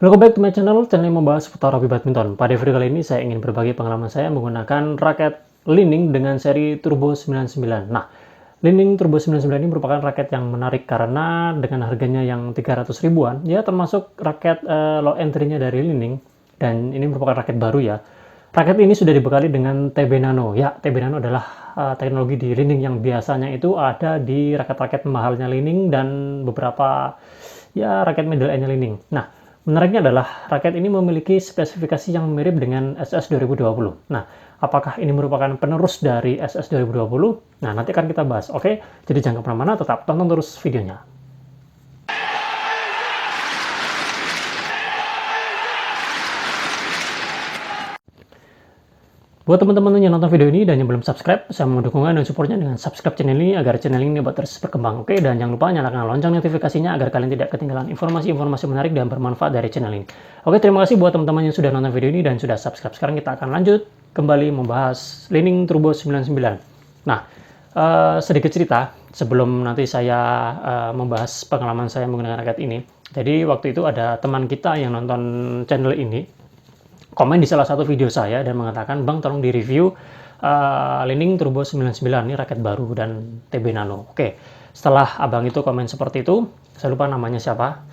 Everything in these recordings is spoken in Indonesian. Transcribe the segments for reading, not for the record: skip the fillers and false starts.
Welcome back to my channel yang membahas seputar hobi badminton. Pada video kali ini saya ingin berbagi pengalaman saya menggunakan raket Li-Ning dengan seri Turbo 99. Nah, Li-Ning Turbo 99 ini merupakan raket yang menarik karena dengan harganya yang 300 ribuan, ya termasuk raket low entry-nya dari Li-Ning, dan ini merupakan raket baru ya. Raket ini sudah dibekali dengan TB Nano. Ya, TB Nano adalah teknologi di Li-Ning yang biasanya itu ada di raket-raket mahalnya Li-Ning dan beberapa ya raket middle end-nya Li-Ning. Nah, menariknya adalah raket ini memiliki spesifikasi yang mirip dengan SS 2020. Nah, apakah ini merupakan penerus dari SS 2020? Nah, nanti akan kita bahas. Oke, jadi jangan kemana-mana, tetap tonton terus videonya. Buat teman-teman yang nonton video ini dan yang belum subscribe, saya mohon dukungan dan supportnya dengan subscribe channel ini agar channel ini dapat terus berkembang. Oke, dan jangan lupa nyalakan lonceng notifikasinya agar kalian tidak ketinggalan informasi-informasi menarik dan bermanfaat dari channel ini. Oke, terima kasih buat teman-teman yang sudah nonton video ini dan sudah subscribe. Sekarang kita akan lanjut kembali membahas Li-Ning Turbo 99. Nah, sedikit cerita sebelum nanti saya membahas pengalaman saya menggunakan raket ini. Jadi waktu itu ada teman kita yang nonton channel ini komen di salah satu video saya dan mengatakan, "Bang, tolong di-review Li-Ning Turbo 99, ini raket baru dan TB Nano." Oke, setelah abang itu komen seperti itu, saya lupa namanya siapa,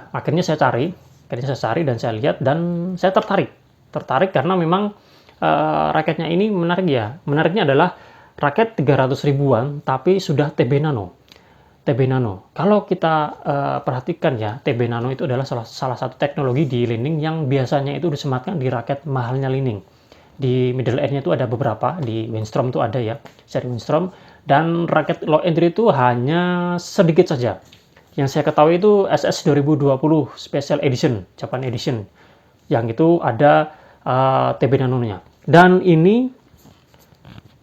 akhirnya saya cari dan saya lihat dan saya tertarik karena memang raketnya ini menarik ya. Menariknya adalah raket 300 ribuan tapi sudah TB Nano. TB Nano. Kalau kita perhatikan ya, TB Nano itu adalah salah satu teknologi di Li-Ning yang biasanya itu disematkan di raket mahalnya Li-Ning. Di middle end-nya itu ada beberapa, di Winstrom itu ada ya, seri Winstrom, dan raket low entry itu hanya sedikit saja. Yang saya ketahui itu SS 2020 Special Edition, Japan Edition, yang itu ada TB Nano-nya. Dan ini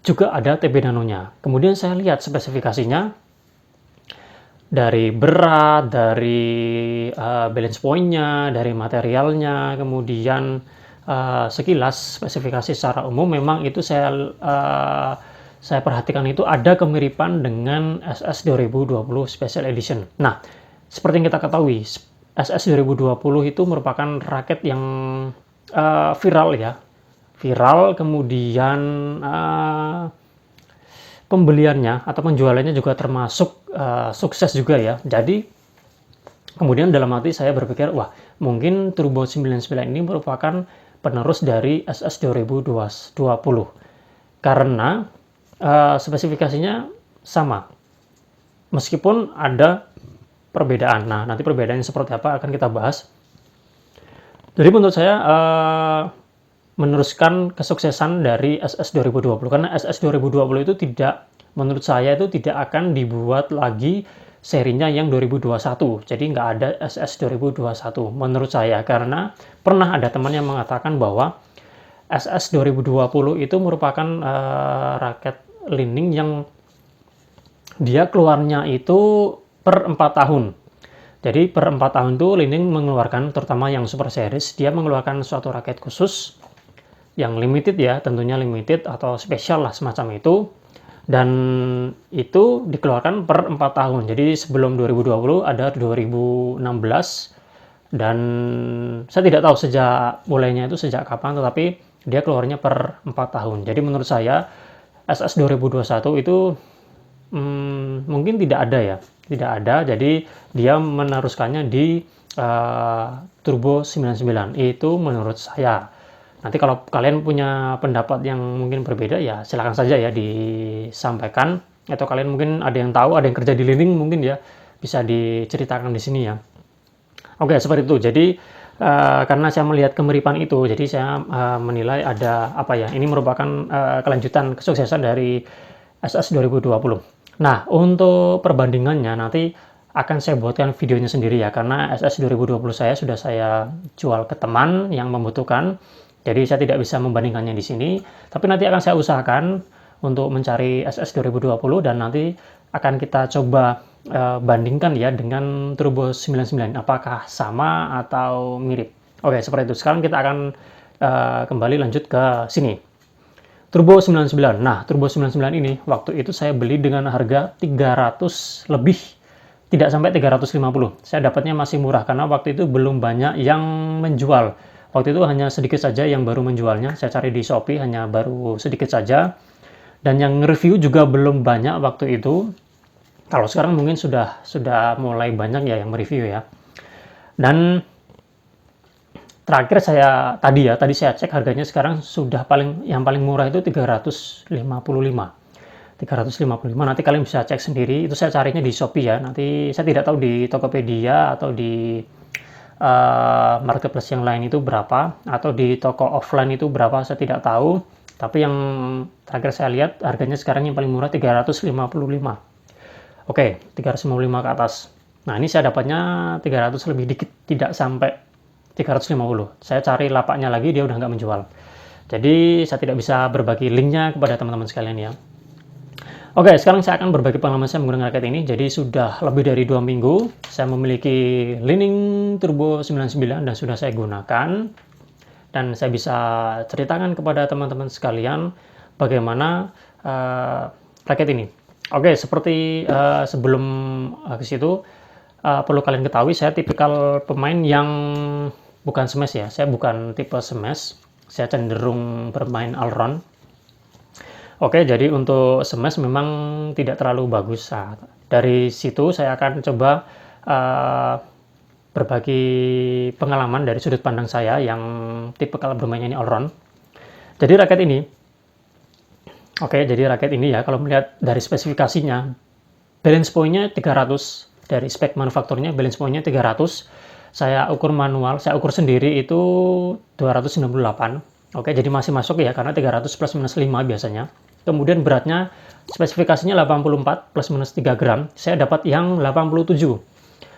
juga ada TB Nano-nya. Kemudian saya lihat spesifikasinya, dari berat, dari balance point-nya, dari materialnya, kemudian sekilas spesifikasi secara umum memang itu saya perhatikan itu ada kemiripan dengan SS 2020 Special Edition. Nah, seperti yang kita ketahui, SS 2020 itu merupakan raket yang viral ya, kemudian pembeliannya atau penjualannya juga termasuk sukses juga ya. Jadi kemudian dalam hati saya berpikir, wah mungkin Turbo 99 ini merupakan penerus dari SS 2020 karena spesifikasinya sama meskipun ada perbedaan. Nah, nanti perbedaannya seperti apa akan kita bahas. Jadi menurut saya meneruskan kesuksesan dari SS 2020 karena SS 2020 itu menurut saya itu tidak akan dibuat lagi serinya yang 2021, jadi nggak ada SS 2021 menurut saya, karena pernah ada teman yang mengatakan bahwa SS 2020 itu merupakan raket Li-Ning yang dia keluarnya itu per 4 tahun. Jadi per 4 tahun itu Li-Ning mengeluarkan, terutama yang Super Series, dia mengeluarkan suatu raket khusus yang limited ya, tentunya limited atau spesial lah semacam itu, dan itu dikeluarkan per 4 tahun. Jadi sebelum 2020 ada 2016, dan saya tidak tahu mulainya itu sejak kapan, tetapi dia keluarnya per 4 tahun. Jadi menurut saya SS 2021 itu mungkin tidak ada, jadi dia meneruskannya di Turbo 99 itu menurut saya. Nanti kalau kalian punya pendapat yang mungkin berbeda ya silakan saja ya disampaikan, atau kalian mungkin ada yang tahu, ada yang kerja di Li-Ning mungkin ya bisa diceritakan di sini ya. Oke, seperti itu. Jadi karena saya melihat kemiripan itu, jadi saya menilai ada apa ya, ini merupakan kelanjutan kesuksesan dari SS 2020. Nah, untuk perbandingannya nanti akan saya buatkan videonya sendiri ya, karena SS 2020 saya sudah saya jual ke teman yang membutuhkan. Jadi saya tidak bisa membandingkannya di sini, tapi nanti akan saya usahakan untuk mencari SS 2020 dan nanti akan kita coba bandingkan ya dengan Turbo 99, apakah sama atau mirip. Oke, seperti itu. Sekarang kita akan kembali lanjut ke sini. Turbo 99. Nah, Turbo 99 ini waktu itu saya beli dengan harga 300 lebih, tidak sampai 350. Saya dapatnya masih murah karena waktu itu belum banyak yang menjual. Waktu itu hanya sedikit saja yang baru menjualnya. Saya cari di Shopee hanya baru sedikit saja. Dan yang review juga belum banyak waktu itu. Kalau sekarang mungkin sudah mulai banyak ya yang mereview ya. Dan terakhir tadi saya cek harganya sekarang sudah yang paling murah itu 355. Nanti kalian bisa cek sendiri, itu saya carinya di Shopee ya. Nanti saya tidak tahu di Tokopedia atau di marketplace yang lain itu berapa, atau di toko offline itu berapa, saya tidak tahu. Tapi yang terakhir saya lihat harganya sekarang yang paling murah 355. Oke, 355 ke atas. Nah, ini saya dapatnya 300 lebih dikit, tidak sampai 350. Saya cari lapaknya lagi, dia udah nggak menjual. Jadi, saya tidak bisa berbagi linknya kepada teman-teman sekalian ya. Oke, sekarang saya akan berbagi pengalaman saya menggunakan raket ini. Jadi, sudah lebih dari 2 minggu, saya memiliki Li-Ning Turbo 99 dan sudah saya gunakan. Dan saya bisa ceritakan kepada teman-teman sekalian bagaimana raket ini. Oke, seperti sebelum ke situ, perlu kalian ketahui saya tipikal pemain yang bukan smash ya. Saya bukan tipe smash, saya cenderung bermain all-round. Oke, jadi untuk smash memang tidak terlalu bagus. Nah, dari situ saya akan coba berbagi pengalaman dari sudut pandang saya yang tipikal bermainnya ini all-round. Jadi raket ini ya, kalau melihat dari spesifikasinya, balance point-nya 300, dari spek manufakturnya balance point-nya 300, saya ukur manual, saya ukur sendiri itu 298. Oke, jadi masih masuk ya, karena 300 plus minus 5 biasanya. Kemudian beratnya, spesifikasinya 84 plus minus 3 gram, saya dapat yang 87.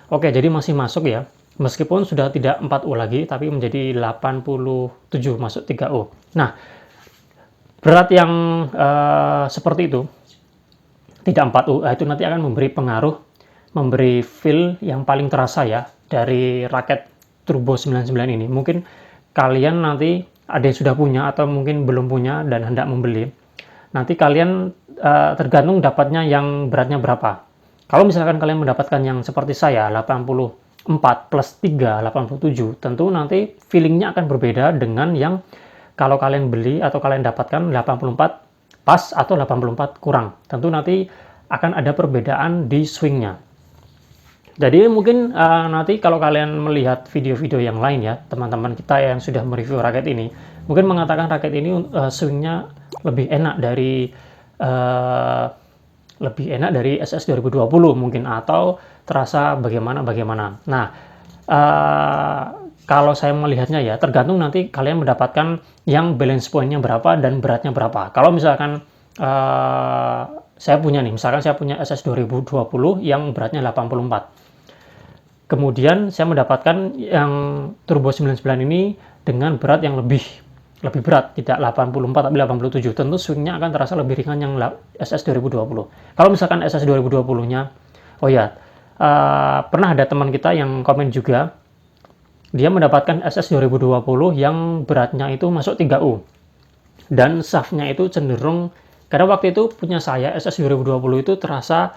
Oke, jadi masih masuk ya, meskipun sudah tidak 4U lagi, tapi menjadi 87, masuk 3U. Nah, berat yang seperti itu, tidak 4U, itu nanti akan memberi pengaruh, memberi feel yang paling terasa ya, dari raket Turbo 99 ini. Mungkin kalian nanti ada yang sudah punya, atau mungkin belum punya dan hendak membeli. Nanti kalian tergantung dapatnya yang beratnya berapa. Kalau misalkan kalian mendapatkan yang seperti saya, 84 plus 3, 87, tentu nanti feelingnya akan berbeda dengan yang kalau kalian beli atau kalian dapatkan 84 pas atau 84 kurang. Tentu nanti akan ada perbedaan di swingnya. Jadi mungkin nanti kalau kalian melihat video-video yang lain ya, teman-teman kita yang sudah mereview raket ini, mungkin mengatakan raket ini swingnya lebih enak dari SS 2020 mungkin, atau terasa bagaimana. Nah, kalau saya melihatnya ya, tergantung nanti kalian mendapatkan yang balance point-nya berapa dan beratnya berapa. Kalau misalkan saya punya SS 2020 yang beratnya 84. Kemudian saya mendapatkan yang Turbo 99 ini dengan berat yang lebih berat, tidak 84 tapi 87. Tentu swingnya akan terasa lebih ringan yang SS 2020. Kalau misalkan SS 2020-nya, pernah ada teman kita yang komen juga, dia mendapatkan SS 2020 yang beratnya itu masuk 3U. Dan shaft-nya itu cenderung, karena waktu itu punya saya SS 2020 itu terasa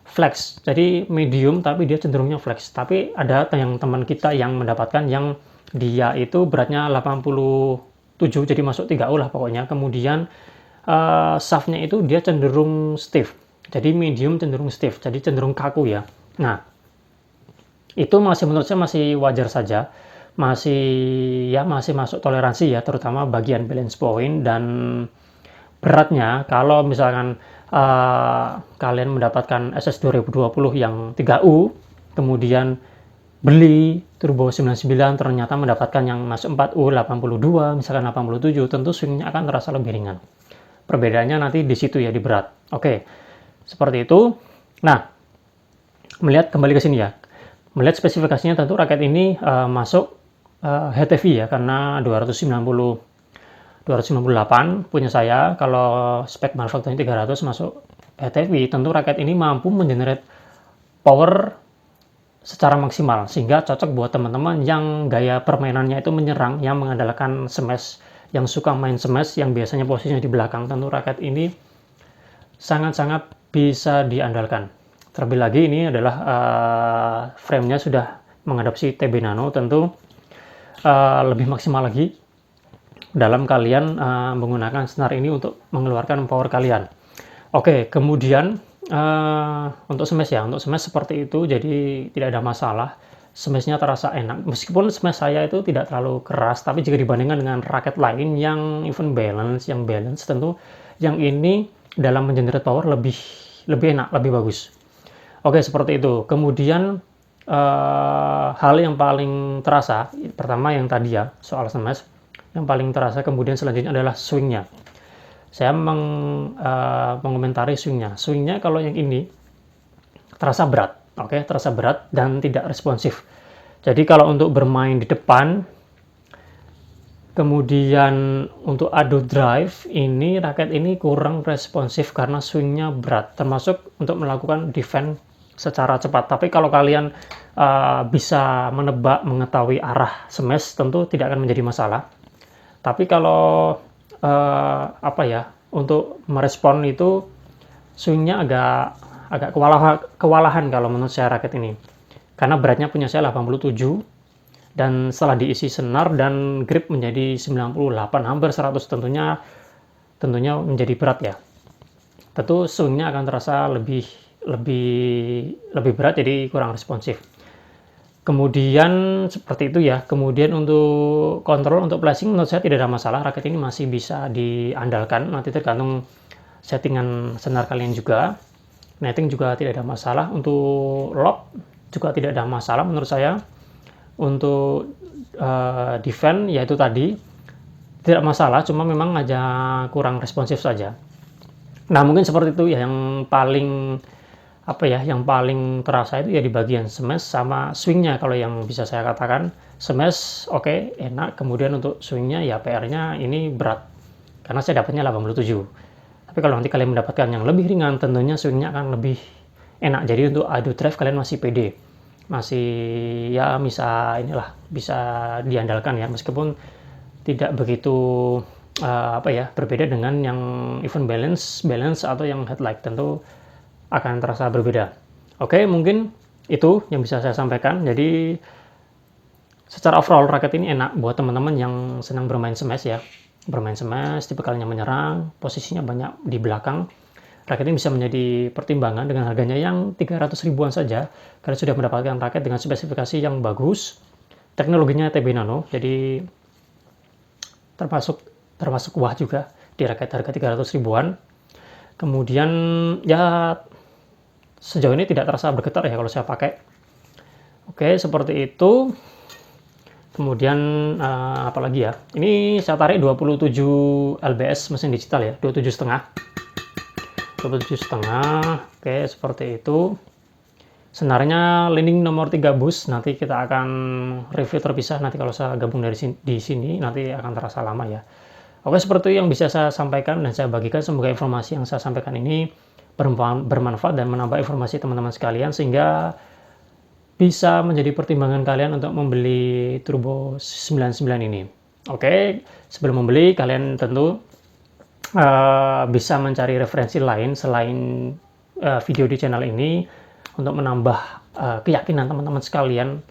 flex, jadi medium tapi dia cenderungnya flex. Tapi ada yang teman kita yang mendapatkan yang dia itu beratnya 87, jadi masuk 3U lah pokoknya. Kemudian shaft-nya itu dia cenderung stiff, jadi medium cenderung stiff, jadi cenderung kaku ya. Nah, itu menurut saya masih wajar saja, masih masuk toleransi ya, terutama bagian balance point dan beratnya. Kalau misalkan kalian mendapatkan SS 2020 yang 3U, kemudian beli Turbo 99 ternyata mendapatkan yang masuk 4U 82, misalkan 87, tentu swingnya akan terasa lebih ringan. Perbedaannya nanti di situ ya, di berat. Oke, seperti itu. Nah, melihat kembali ke sini ya, melihat spesifikasinya, tentu raket ini masuk HTV ya, karena 298 punya saya. Kalau spek manufakturnya 300 masuk HTV, tentu raket ini mampu mengenerate power secara maksimal, sehingga cocok buat teman-teman yang gaya permainannya itu menyerang, yang mengandalkan smash, yang suka main smash, yang biasanya posisinya di belakang. Tentu raket ini sangat-sangat bisa diandalkan. Terlebih lagi ini adalah frame-nya sudah mengadopsi TB Nano, tentu lebih maksimal lagi dalam kalian menggunakan senar ini untuk mengeluarkan power kalian. Oke, kemudian untuk smash ya, untuk smash seperti itu, jadi tidak ada masalah. Smashnya terasa enak, meskipun smash saya itu tidak terlalu keras, tapi jika dibandingkan dengan raket lain yang even balance, yang balance, tentu yang ini dalam mengenerate power lebih enak, lebih bagus. Oke, seperti itu. Kemudian hal yang paling terasa, pertama yang tadi ya, soal smash, yang paling terasa kemudian selanjutnya adalah swingnya. Saya mengomentari swingnya. Swingnya kalau yang ini terasa berat, oke, terasa berat dan tidak responsif. Jadi kalau untuk bermain di depan, kemudian untuk adu drive, ini raket ini kurang responsif karena swingnya berat, termasuk untuk melakukan defense secara cepat. Tapi kalau kalian bisa menebak, mengetahui arah smash, tentu tidak akan menjadi masalah. Tapi kalau untuk merespon itu swingnya agak kewalahan kalau menurut saya raket ini, karena beratnya punya saya 87 dan setelah diisi senar dan grip menjadi 98, hampir 100, tentunya menjadi berat ya. Tentu swingnya akan terasa lebih berat, jadi kurang responsif. Kemudian seperti itu ya. Kemudian untuk kontrol, untuk flashing menurut saya tidak ada masalah. Raket ini masih bisa diandalkan. Nanti tergantung settingan senar kalian juga. Netting juga tidak ada masalah. Untuk lock juga tidak ada masalah menurut saya. Untuk defense yaitu tadi tidak masalah, cuma memang aja kurang responsif saja. Nah, mungkin seperti itu ya yang paling terasa itu ya di bagian smash sama swingnya. Kalau yang bisa saya katakan, smash oke, enak. Kemudian untuk swingnya ya PR-nya ini berat, karena saya dapatnya 87. Tapi kalau nanti kalian mendapatkan yang lebih ringan, tentunya swingnya akan lebih enak. Jadi untuk adu drive kalian masih pede, masih ya bisa diandalkan ya, meskipun tidak begitu berbeda dengan yang even balance atau yang headlight, tentu akan terasa berbeda. Oke, mungkin itu yang bisa saya sampaikan. Jadi secara overall raket ini enak buat teman-teman yang senang bermain smash ya. Bermain smash, tipe kalian yang menyerang, posisinya banyak di belakang. Raket ini bisa menjadi pertimbangan dengan harganya yang 300 ribuan saja. Kalian sudah mendapatkan raket dengan spesifikasi yang bagus. Teknologinya TB Nano, jadi termasuk wah juga di raket harga 300 ribuan. Kemudian ya sejauh ini tidak terasa bergetar ya kalau saya pakai. Oke, seperti itu. Kemudian apalagi ya, ini saya tarik 27 lbs mesin digital ya, 27,5. Oke, seperti itu. Senarnya landing nomor 3 bus, nanti kita akan review terpisah nanti kalau saya gabung di sini, nanti akan terasa lama ya. Oke, seperti itu yang bisa saya sampaikan dan saya bagikan. Semoga informasi yang saya sampaikan ini bermanfaat dan menambah informasi teman-teman sekalian, sehingga bisa menjadi pertimbangan kalian untuk membeli Turbo 99 ini. Oke, sebelum membeli kalian tentu bisa mencari referensi lain selain video di channel ini untuk menambah keyakinan teman-teman sekalian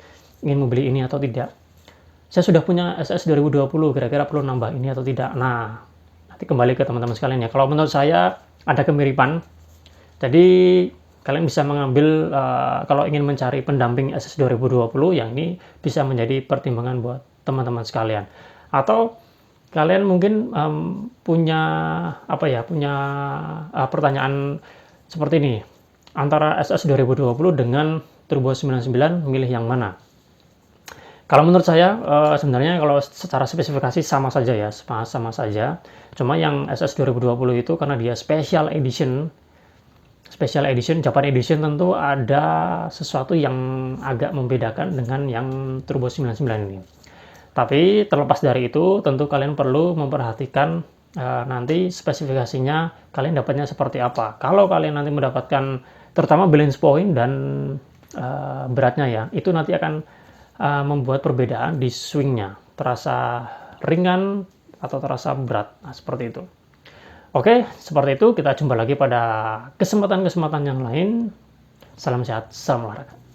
ingin membeli ini atau tidak. Saya sudah punya SS 2020, kira-kira perlu nambah ini atau tidak. Nah, nanti kembali ke teman-teman sekalian ya. Kalau menurut saya ada kemiripan, jadi kalian bisa mengambil kalau ingin mencari pendamping SS 2020, yang ini bisa menjadi pertimbangan buat teman-teman sekalian. Atau kalian mungkin punya pertanyaan seperti ini, antara SS 2020 dengan Turbo 99 milih yang mana? Kalau menurut saya sebenarnya kalau secara spesifikasi sama saja ya, sama saja. Cuma yang SS 2020 itu karena dia special edition Japan edition, tentu ada sesuatu yang agak membedakan dengan yang Turbo 99 ini. Tapi terlepas dari itu, tentu kalian perlu memperhatikan nanti spesifikasinya kalian dapatnya seperti apa. Kalau kalian nanti mendapatkan terutama balance point dan beratnya ya, itu nanti akan membuat perbedaan di swingnya, terasa ringan atau terasa berat. Nah, seperti itu. Oke, seperti itu. Kita jumpa lagi pada kesempatan-kesempatan yang lain. Salam sehat, salam olahraga.